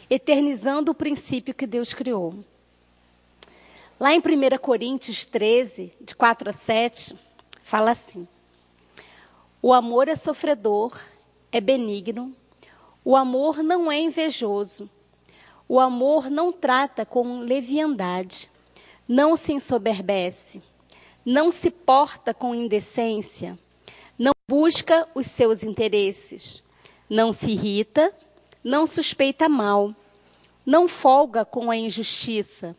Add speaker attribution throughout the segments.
Speaker 1: eternizando o princípio que Deus criou. Lá em 1 Coríntios 13, de 4 a 7, fala assim: o amor é sofredor, é benigno, o amor não é invejoso, o amor não trata com leviandade, não se ensoberbece, não se porta com indecência, não busca os seus interesses, não se irrita, não suspeita mal, não folga com a injustiça,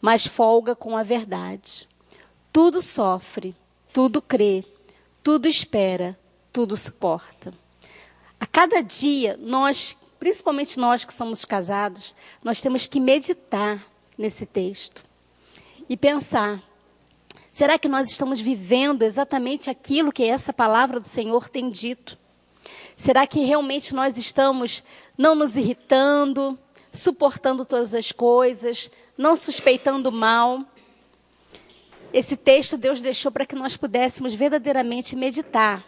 Speaker 1: mas folga com a verdade. Tudo sofre, tudo crê, tudo espera, tudo suporta. A cada dia, nós, principalmente nós que somos casados, nós temos que meditar nesse texto e pensar: será que nós estamos vivendo exatamente aquilo que essa palavra do Senhor tem dito? Será que realmente nós estamos não nos irritando, suportando todas as coisas, não suspeitando mal? Esse texto Deus deixou para que nós pudéssemos verdadeiramente meditar.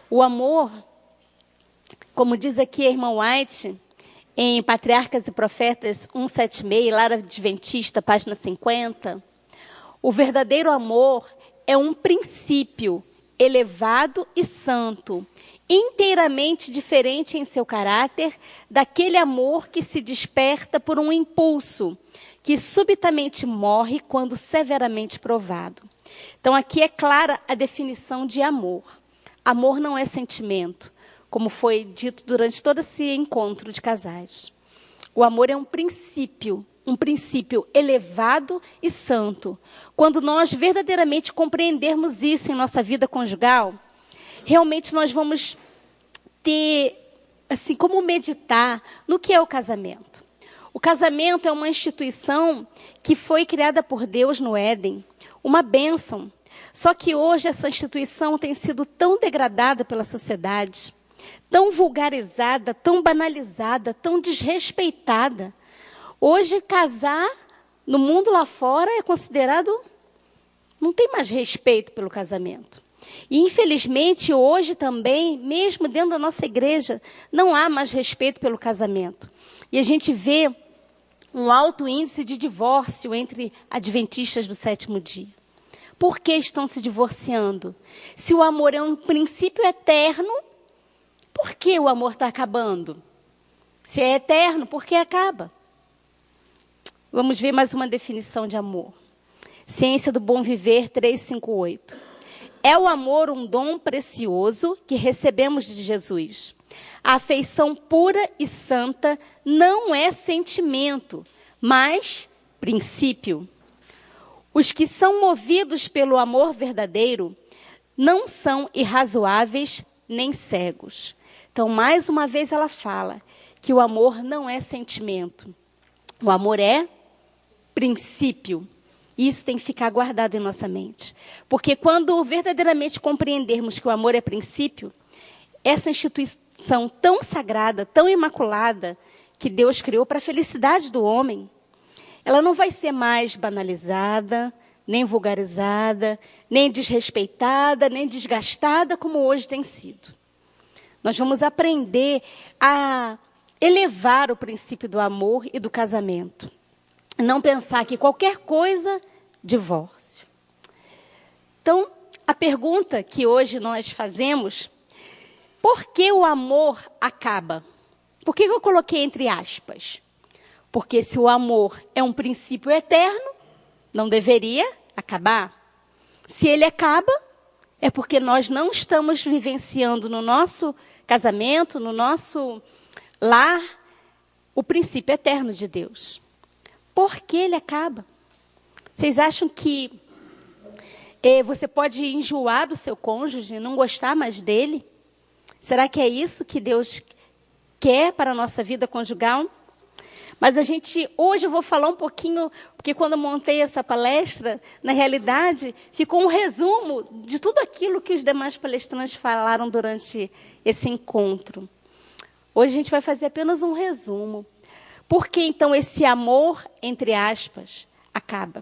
Speaker 1: O amor, como diz aqui a irmã White, em Patriarcas e Profetas 176, Lar Adventista, página 50, o verdadeiro amor é um princípio elevado e santo, inteiramente diferente em seu caráter daquele amor que se desperta por um impulso, que subitamente morre quando severamente provado. Então, aqui é clara a definição de amor. Amor não é sentimento, como foi dito durante todo esse encontro de casais. O amor é um princípio elevado e santo. Quando nós verdadeiramente compreendermos isso em nossa vida conjugal, realmente nós vamos ter, assim, como meditar no que é o casamento. O casamento é uma instituição que foi criada por Deus no Éden, uma bênção. Só que hoje essa instituição tem sido tão degradada pela sociedade, tão vulgarizada, tão banalizada, tão desrespeitada. Hoje, casar no mundo lá fora é considerado... não tem mais respeito pelo casamento. E, infelizmente, hoje também, mesmo dentro da nossa igreja, não há mais respeito pelo casamento. E a gente vê um alto índice de divórcio entre adventistas do sétimo dia. Por que estão se divorciando? Se o amor é um princípio eterno, por que o amor está acabando? Se é eterno, por que acaba? Vamos ver mais uma definição de amor. Ciência do Bom Viver 358. É o amor um dom precioso que recebemos de Jesus. A afeição pura e santa não é sentimento, mas princípio. Os que são movidos pelo amor verdadeiro não são irrazoáveis nem cegos. Então, mais uma vez ela fala que o amor não é sentimento. O amor é princípio. Isso tem que ficar guardado em nossa mente. Porque quando verdadeiramente compreendermos que o amor é princípio, essa instituição tão sagrada, tão imaculada, que Deus criou para a felicidade do homem, ela não vai ser mais banalizada, nem vulgarizada, nem desrespeitada, nem desgastada, como hoje tem sido. Nós vamos aprender a elevar o princípio do amor e do casamento. Não pensar que qualquer coisa, divórcio. Então, a pergunta que hoje nós fazemos: por que o amor acaba? Por que eu coloquei entre aspas? Porque se o amor é um princípio eterno, não deveria acabar. Se ele acaba, é porque nós não estamos vivenciando no nosso casamento, no nosso lar, o princípio eterno de Deus. Por que ele acaba? Vocês acham que você pode enjoar do seu cônjuge, não gostar mais dele? Será que é isso que Deus quer para a nossa vida conjugal? Mas hoje eu vou falar um pouquinho, porque quando eu montei essa palestra, na realidade, ficou um resumo de tudo aquilo que os demais palestrantes falaram durante esse encontro. Hoje a gente vai fazer apenas um resumo. Por que, então, esse amor, entre aspas, acaba?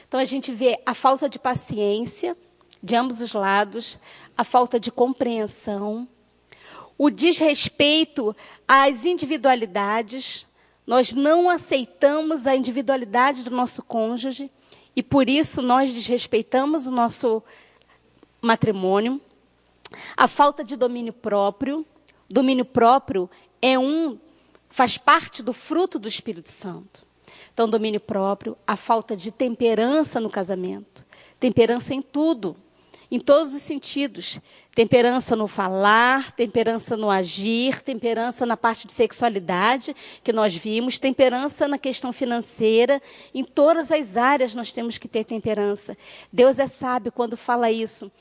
Speaker 1: Então, a gente vê a falta de paciência de ambos os lados, a falta de compreensão, o desrespeito às individualidades. Nós não aceitamos a individualidade do nosso cônjuge e, por isso, nós desrespeitamos o nosso matrimônio. A falta de domínio próprio. Domínio próprio faz parte do fruto do Espírito Santo. Então, domínio próprio, a falta de temperança no casamento. Temperança em tudo, em todos os sentidos. Temperança no falar, temperança no agir, temperança na parte de sexualidade, que nós vimos, temperança na questão financeira. Em todas as áreas nós temos que ter temperança. Deus é sábio quando fala isso.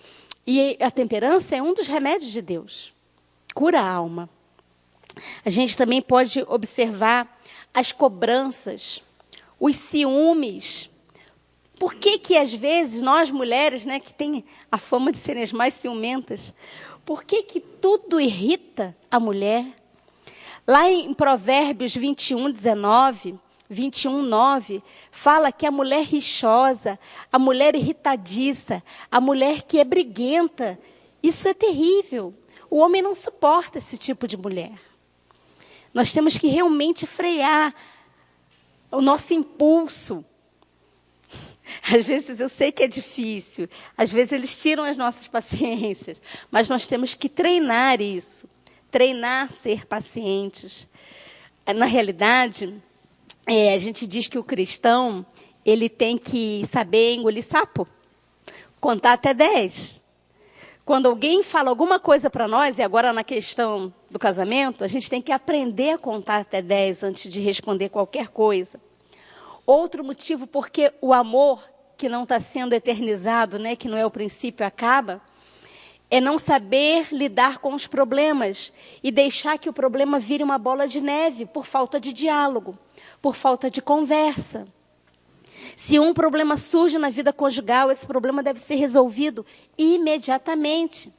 Speaker 1: E a temperança é um dos remédios de Deus. Cura a alma. A gente também pode observar as cobranças, os ciúmes. Por que às vezes, nós mulheres, né, que tem a fama de serem as mais ciumentas, por que tudo irrita a mulher? Lá em Provérbios 21:9, fala que a mulher rixosa, a mulher irritadiça, a mulher que é briguenta, isso é terrível. O homem não suporta esse tipo de mulher. Nós temos que realmente frear o nosso impulso. Às vezes eu sei que é difícil, às vezes eles tiram as nossas paciências, mas nós temos que treinar isso, treinar ser pacientes. Na realidade, a gente diz que o cristão, ele tem que saber engolir sapo, contar até 10. Quando alguém fala alguma coisa para nós, e agora na questão do casamento, a gente tem que aprender a contar até 10 antes de responder qualquer coisa. Outro motivo porque o amor que não está sendo eternizado, né, que não é o princípio, acaba, é não saber lidar com os problemas e deixar que o problema vire uma bola de neve por falta de diálogo, por falta de conversa. Se um problema surge na vida conjugal, esse problema deve ser resolvido imediatamente.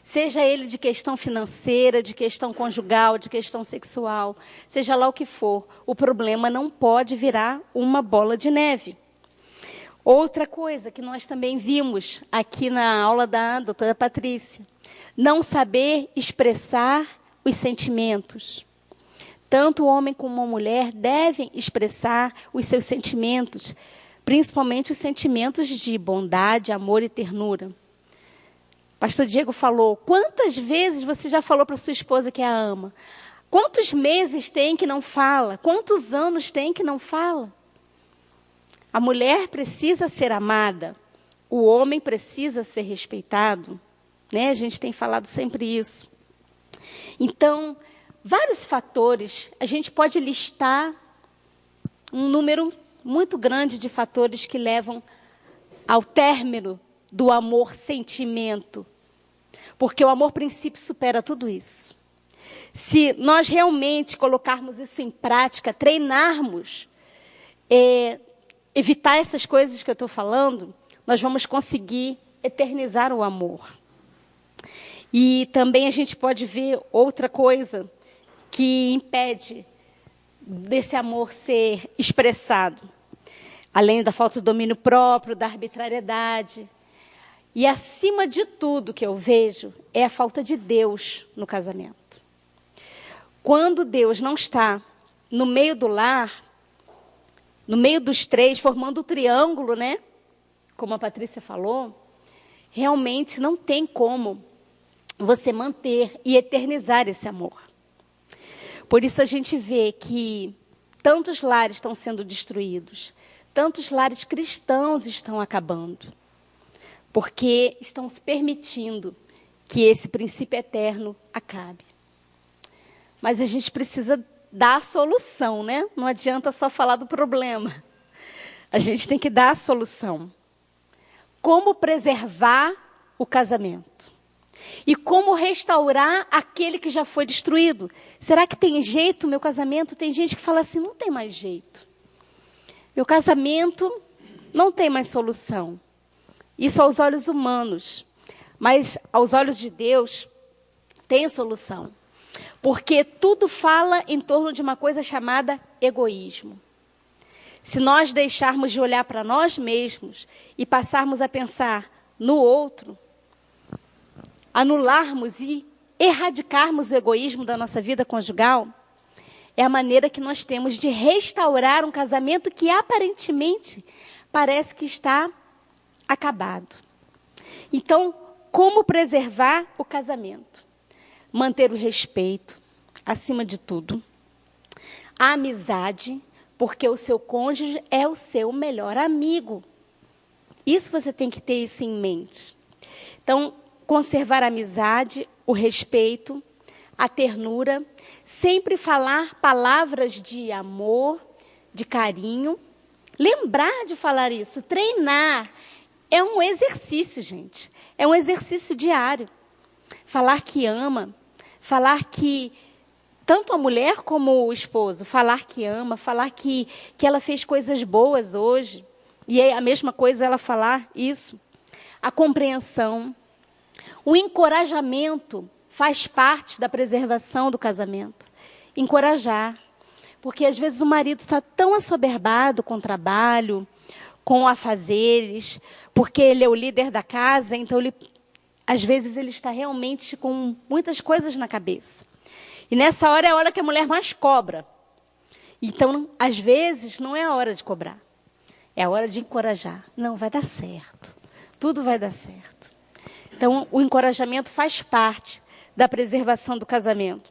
Speaker 1: Seja ele de questão financeira, de questão conjugal, de questão sexual, seja lá o que for, o problema não pode virar uma bola de neve. Outra coisa que nós também vimos aqui na aula da doutora Patrícia, não saber expressar os sentimentos. Tanto o homem como a mulher devem expressar os seus sentimentos, principalmente os sentimentos de bondade, amor e ternura. Pastor Diego falou, quantas vezes você já falou para sua esposa que a ama? Quantos meses tem que não fala? Quantos anos tem que não fala? A mulher precisa ser amada, o homem precisa ser respeitado, né? A gente tem falado sempre isso. Então, vários fatores, a gente pode listar um número muito grande de fatores que levam ao término do amor-sentimento. Porque o amor-princípio supera tudo isso. Se nós realmente colocarmos isso em prática, treinarmos, evitar essas coisas que eu estou falando, nós vamos conseguir eternizar o amor. E também a gente pode ver outra coisa que impede desse amor ser expressado. Além da falta de domínio próprio, da arbitrariedade. E, acima de tudo que eu vejo, é a falta de Deus no casamento. Quando Deus não está no meio do lar, no meio dos três, formando o triângulo, né? Como a Patrícia falou, realmente não tem como você manter e eternizar esse amor. Por isso a gente vê que tantos lares estão sendo destruídos, tantos lares cristãos estão acabando. Porque estão se permitindo que esse princípio eterno acabe. Mas a gente precisa dar a solução, né? Não adianta só falar do problema. A gente tem que dar a solução. Como preservar o casamento? E como restaurar aquele que já foi destruído? Será que tem jeito, meu casamento? Tem gente que fala assim, não tem mais jeito. Meu casamento não tem mais solução. Isso aos olhos humanos, mas aos olhos de Deus tem solução. Porque tudo fala em torno de uma coisa chamada egoísmo. Se nós deixarmos de olhar para nós mesmos e passarmos a pensar no outro, anularmos e erradicarmos o egoísmo da nossa vida conjugal, é a maneira que nós temos de restaurar um casamento que aparentemente parece que está acabado. Então, como preservar o casamento? Manter o respeito, acima de tudo. A amizade, porque o seu cônjuge é o seu melhor amigo. Isso você tem que ter isso em mente. Então, conservar a amizade, o respeito, a ternura, sempre falar palavras de amor, de carinho. Lembrar de falar isso, treinar. É um exercício, gente. É um exercício diário. Falar que ama, falar que, tanto a mulher como o esposo, falar que ama, falar que ela fez coisas boas hoje. E é a mesma coisa ela falar isso. A compreensão. O encorajamento faz parte da preservação do casamento. Encorajar. Porque, às vezes, o marido está tão assoberbado com o trabalho, com afazeres, porque ele é o líder da casa, então, às vezes, ele está realmente com muitas coisas na cabeça. E, nessa hora, é a hora que a mulher mais cobra. Então, às vezes, não é a hora de cobrar. É a hora de encorajar. Não, vai dar certo. Tudo vai dar certo. Então, o encorajamento faz parte da preservação do casamento.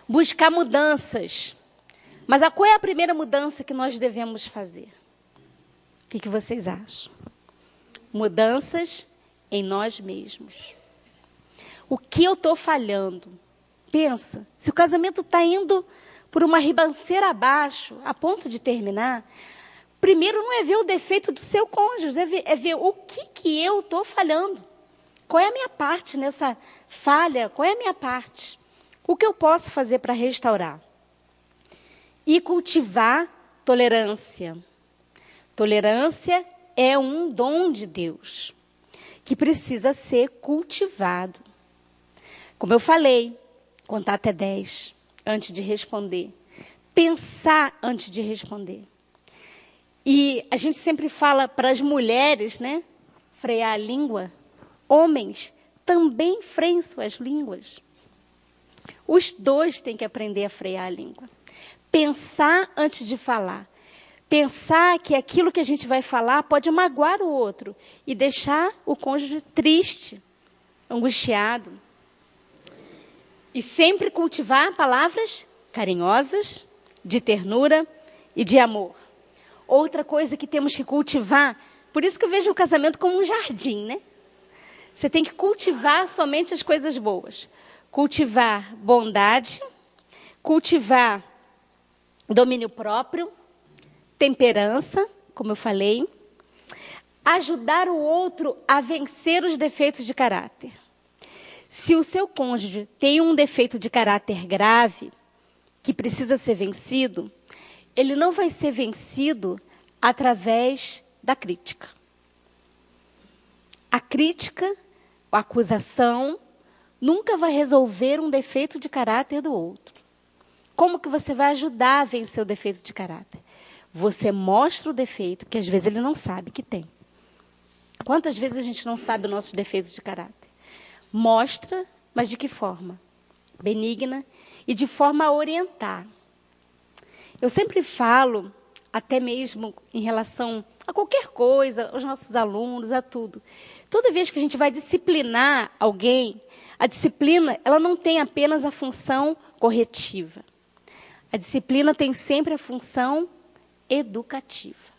Speaker 1: Buscar mudanças. Mas qual é a primeira mudança que nós devemos fazer? O que vocês acham? Mudanças em nós mesmos. O que eu estou falhando? Pensa, se o casamento está indo por uma ribanceira abaixo, a ponto de terminar, primeiro não é ver o defeito do seu cônjuge, é ver o que eu estou falhando. Qual é a minha parte nessa falha? Qual é a minha parte? O que eu posso fazer para restaurar? E cultivar tolerância. Tolerância é um dom de Deus, que precisa ser cultivado. Como eu falei, contar até 10 antes de responder. Pensar antes de responder. E a gente sempre fala para as mulheres, né? Frear a língua. Homens também freiem suas línguas. Os dois têm que aprender a frear a língua. Pensar antes de falar. Pensar que aquilo que a gente vai falar pode magoar o outro e deixar o cônjuge triste, angustiado. E sempre cultivar palavras carinhosas, de ternura e de amor. Outra coisa que temos que cultivar, por isso que eu vejo o casamento como um jardim, né? Você tem que cultivar somente as coisas boas. Cultivar bondade, cultivar domínio próprio, temperança, como eu falei, ajudar o outro a vencer os defeitos de caráter. Se o seu cônjuge tem um defeito de caráter grave, que precisa ser vencido, ele não vai ser vencido através da crítica. A crítica, a acusação, nunca vai resolver um defeito de caráter do outro. Como que você vai ajudar a vencer o defeito de caráter? Você mostra o defeito, que às vezes ele não sabe que tem. Quantas vezes a gente não sabe os nossos defeitos de caráter? Mostra, mas de que forma? Benigna e de forma a orientar. Eu sempre falo, até mesmo em relação a qualquer coisa, aos nossos alunos, a tudo. Toda vez que a gente vai disciplinar alguém, a disciplina ela não tem apenas a função corretiva. A disciplina tem sempre a função educativa.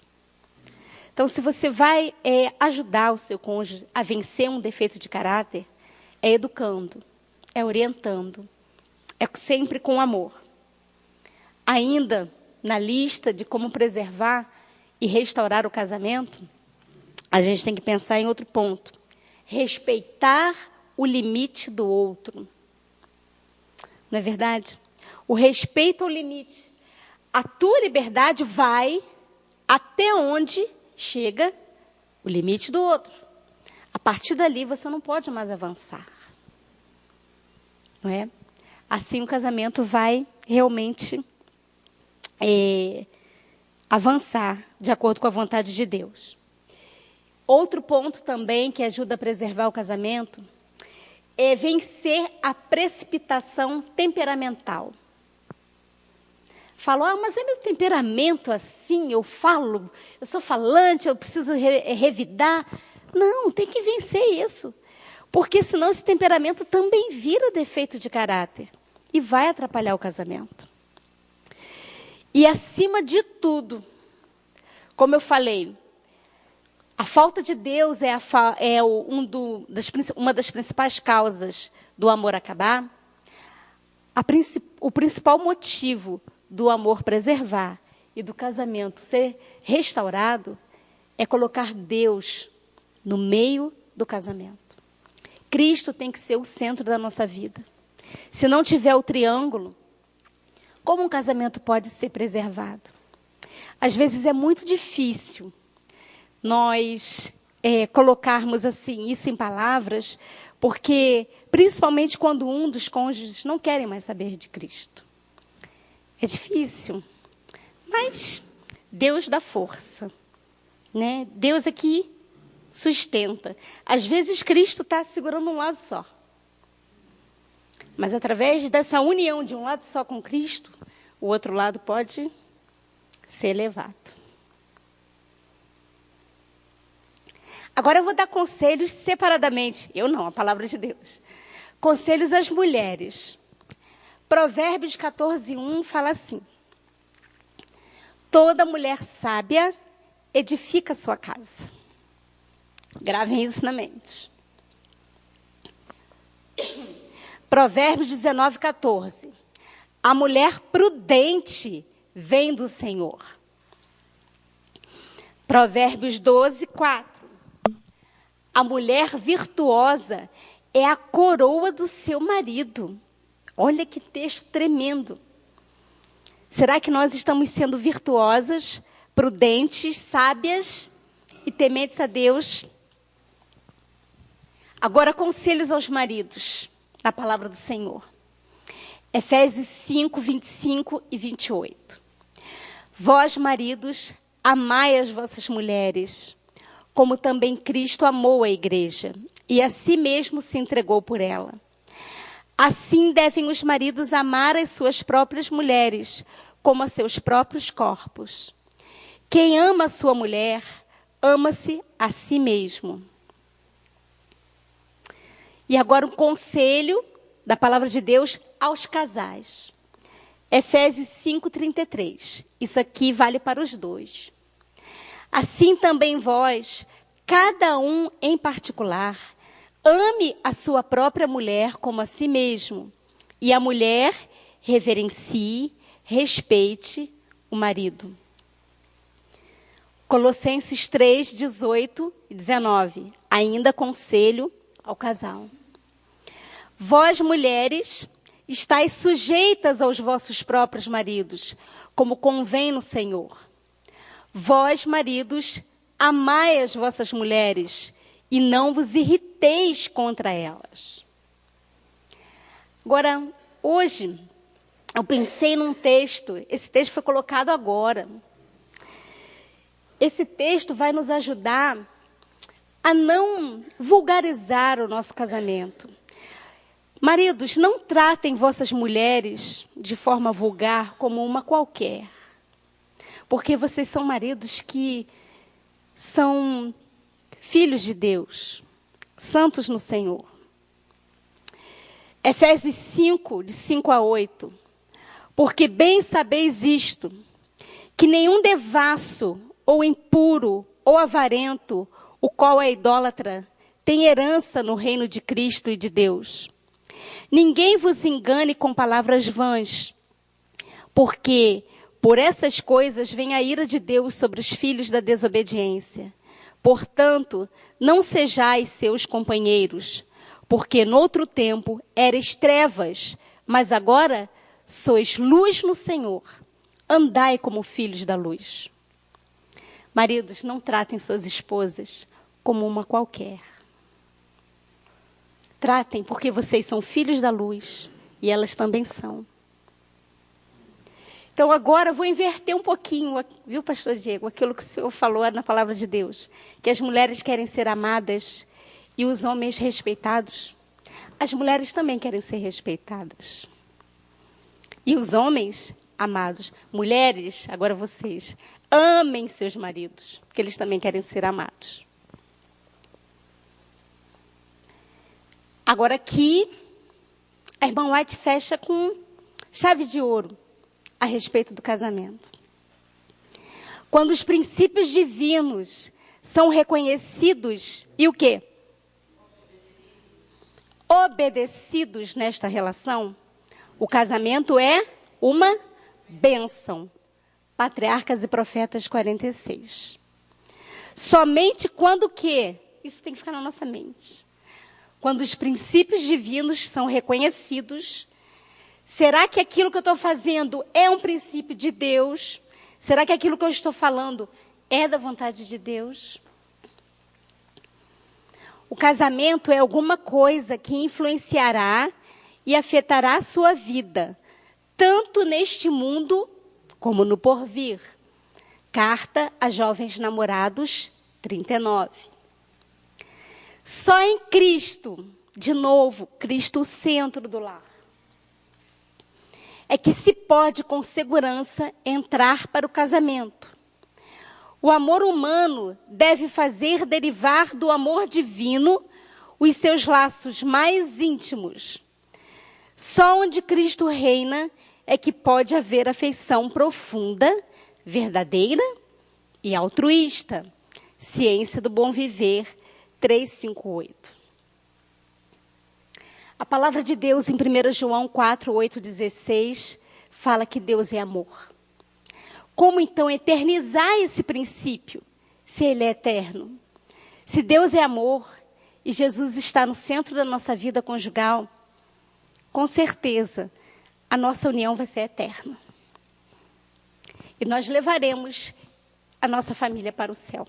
Speaker 1: Então, se você vai ajudar o seu cônjuge a vencer um defeito de caráter, é educando, é orientando, é sempre com amor. Ainda na lista de como preservar e restaurar o casamento, a gente tem que pensar em outro ponto. Respeitar o limite do outro. Não é verdade? O respeito ao limite. A tua liberdade vai até onde chega o limite do outro. A partir dali, você não pode mais avançar. Não é? Assim, o casamento vai realmente avançar de acordo com a vontade de Deus. Outro ponto também que ajuda a preservar o casamento é vencer a precipitação temperamental. Falou, mas é meu temperamento assim, eu falo, eu sou falante, eu preciso revidar. Não, tem que vencer isso. Porque senão esse temperamento também vira defeito de caráter e vai atrapalhar o casamento. E acima de tudo, como eu falei, a falta de Deus uma das principais causas do amor acabar. O principal motivo do amor preservar e do casamento ser restaurado é colocar Deus no meio do casamento. Cristo tem que ser o centro da nossa vida. Se não tiver o triângulo, como um casamento pode ser preservado? Às vezes é muito difícil nós colocarmos assim isso em palavras, porque principalmente quando um dos cônjuges não querem mais saber de Cristo. É difícil, mas Deus dá força, né? Deus aqui sustenta. Às vezes Cristo está segurando um lado só, mas através dessa união de um lado só com Cristo, o outro lado pode ser elevado. Agora eu vou dar conselhos separadamente. Eu não, a palavra de Deus. Conselhos às mulheres. Provérbios 14:1 fala assim: toda mulher sábia edifica sua casa. Gravem isso na mente. Provérbios 19:14. A mulher prudente vem do Senhor. Provérbios 12:4. A mulher virtuosa é a coroa do seu marido. Olha que texto tremendo. Será que nós estamos sendo virtuosas, prudentes, sábias e tementes a Deus? Agora, conselhos aos maridos, na palavra do Senhor. Efésios 5:25 e 28. Vós, maridos, amai as vossas mulheres, como também Cristo amou a igreja, e a si mesmo se entregou por ela. Assim devem os maridos amar as suas próprias mulheres, como a seus próprios corpos. Quem ama a sua mulher, ama-se a si mesmo. E agora um conselho da palavra de Deus aos casais. Efésios 5:33. Isso aqui vale para os dois. Assim também vós, cada um em particular, ame a sua própria mulher como a si mesmo. E a mulher reverencie, respeite o marido. Colossenses 3:18 e 19. Ainda conselho ao casal. Vós, mulheres, estáis sujeitas aos vossos próprios maridos, como convém no Senhor. Vós, maridos, amai as vossas mulheres e não vos irriteis contra elas. Agora, hoje, eu pensei num texto, esse texto foi colocado agora. Esse texto vai nos ajudar a não vulgarizar o nosso casamento. Maridos, não tratem vossas mulheres de forma vulgar como uma qualquer. Porque vocês são maridos que são filhos de Deus, santos no Senhor. Efésios 5, de 5 a 8. Porque bem sabeis isto, que nenhum devasso, ou impuro, ou avarento, o qual é idólatra, tem herança no reino de Cristo e de Deus. Ninguém vos engane com palavras vãs, porque por essas coisas vem a ira de Deus sobre os filhos da desobediência. Portanto, não sejais seus companheiros, porque noutro tempo eres trevas, mas agora sois luz no Senhor. Andai como filhos da luz. Maridos, não tratem suas esposas como uma qualquer. Tratem porque vocês são filhos da luz e elas também são. Então agora eu vou inverter um pouquinho, viu, pastor Diego, aquilo que o senhor falou na palavra de Deus, que as mulheres querem ser amadas e os homens respeitados. as mulheres também querem ser respeitadas. E os homens, amados, mulheres, agora vocês, amem seus maridos, porque eles também querem ser amados. Agora aqui, a irmã White fecha com chave de ouro a respeito do casamento. Quando os princípios divinos são reconhecidos e o quê? Obedecidos nesta relação, o casamento é uma bênção. Patriarcas e Profetas 46. Somente quando o quê? Isso tem que ficar na nossa mente. Quando os princípios divinos são reconhecidos, será que aquilo que eu estou fazendo é um princípio de Deus? Será que aquilo que eu estou falando é da vontade de Deus? O casamento é alguma coisa que influenciará e afetará a sua vida, tanto neste mundo como no porvir. Carta a Jovens Namorados, 39. Só em Cristo, de novo, Cristo o centro do lar, é que se pode com segurança entrar para o casamento. O amor humano deve fazer derivar do amor divino os seus laços mais íntimos. Só onde Cristo reina é que pode haver afeição profunda, verdadeira e altruísta. Ciência do Bom Viver, 358. A palavra de Deus em 1 João 4, 8, 16, fala que Deus é amor. Como então eternizar esse princípio, se ele é eterno? Se Deus é amor e Jesus está no centro da nossa vida conjugal, com certeza a nossa união vai ser eterna. E nós levaremos a nossa família para o céu.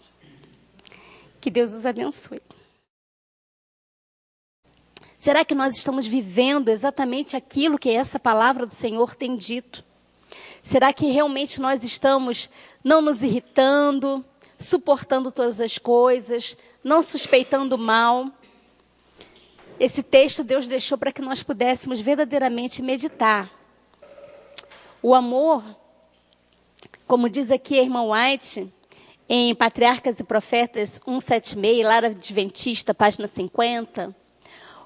Speaker 1: Que Deus os abençoe. Será que nós estamos vivendo exatamente aquilo que essa palavra do Senhor tem dito? Será que realmente nós estamos não nos irritando, suportando todas as coisas, não suspeitando mal? Esse texto Deus deixou para que nós pudéssemos verdadeiramente meditar. O amor, como diz aqui a irmã White, em Patriarcas e Profetas 176, Lar Adventista, página 50,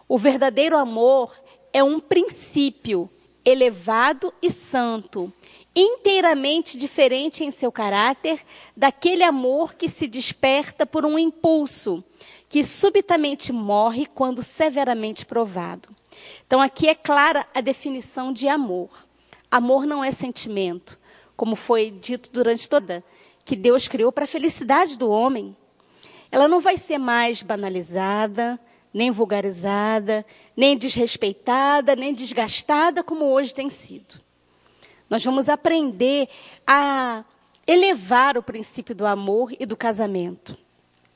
Speaker 1: o verdadeiro amor é um princípio elevado e santo, inteiramente diferente em seu caráter daquele amor que se desperta por um impulso, que subitamente morre quando severamente provado. Então, aqui é clara a definição de amor. Amor não é sentimento, como foi dito durante toda, que Deus criou para a felicidade do homem. Ela não vai ser mais banalizada, nem vulgarizada, nem desrespeitada, nem desgastada, como hoje tem sido. Nós vamos aprender a elevar o princípio do amor e do casamento.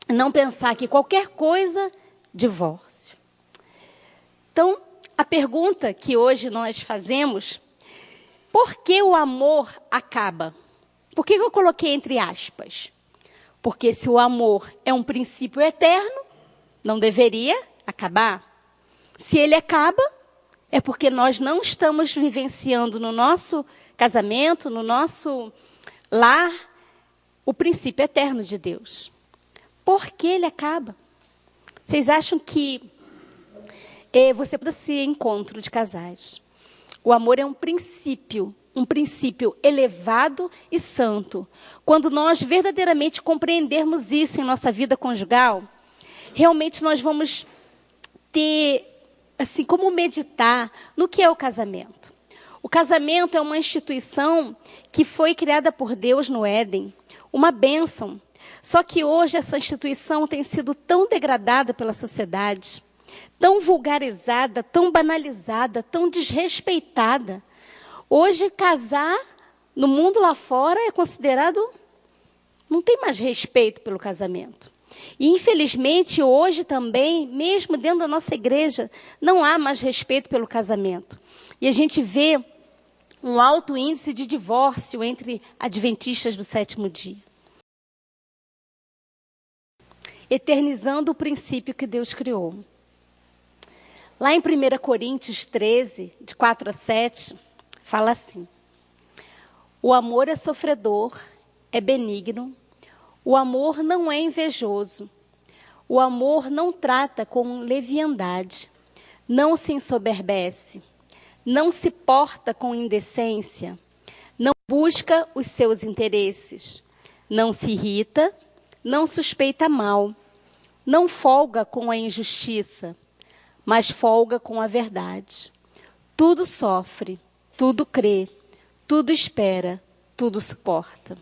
Speaker 1: Não pensar que qualquer coisa, divórcio. Então, a pergunta que hoje nós fazemos, por que o amor acaba? Por que eu coloquei entre aspas? Porque se o amor é um princípio eterno, não deveria acabar. Se ele acaba, é porque nós não estamos vivenciando no nosso casamento, no nosso lar, o princípio eterno de Deus. Por que ele acaba? Vocês acham que você precisa ser encontro de casais? O amor é um princípio elevado e santo. Quando nós verdadeiramente compreendermos isso em nossa vida conjugal, realmente nós vamos ter, assim, como meditar no que é o casamento. O casamento é uma instituição que foi criada por Deus no Éden, uma bênção. Só que hoje essa instituição tem sido tão degradada pela sociedade, tão vulgarizada, tão banalizada, tão desrespeitada. Hoje, casar no mundo lá fora é considerado... Não tem mais respeito pelo casamento. E, infelizmente, hoje também, mesmo dentro da nossa igreja, não há mais respeito pelo casamento. E a gente vê um alto índice de divórcio entre adventistas do sétimo dia. Eternizando o princípio que Deus criou. Lá em 1 Coríntios 13, de 4 a 7, fala assim: o amor é sofredor, é benigno, o amor não é invejoso, o amor não trata com leviandade, não se ensoberbece, não se porta com indecência, não busca os seus interesses, não se irrita, não suspeita mal, não folga com a injustiça, mas folga com a verdade. Tudo sofre, tudo crê, tudo espera, tudo suporta.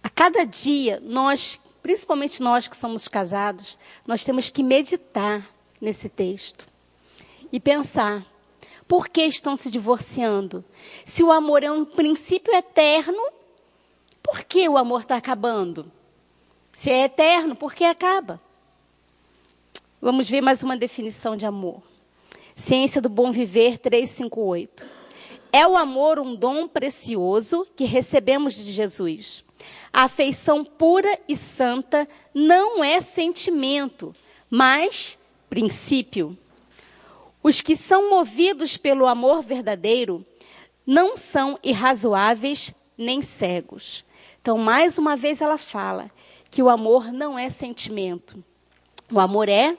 Speaker 1: A cada dia, nós, principalmente nós que somos casados, nós temos que meditar nesse texto e pensar: por que estão se divorciando? Se o amor é um princípio eterno, por que o amor está acabando? Se é eterno, por que acaba? Vamos ver mais uma definição de amor. Ciência do Bom Viver 358. É o amor um dom precioso que recebemos de Jesus. A afeição pura e santa não é sentimento, mas princípio. Os que são movidos pelo amor verdadeiro não são irrazoáveis nem cegos. Então, mais uma vez ela fala que o amor não é sentimento. O amor é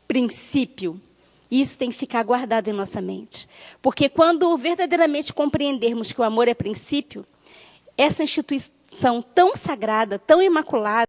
Speaker 1: princípio. Isso tem que ficar guardado em nossa mente. Porque quando verdadeiramente compreendermos que o amor é princípio, essa instituição tão sagrada, tão imaculada,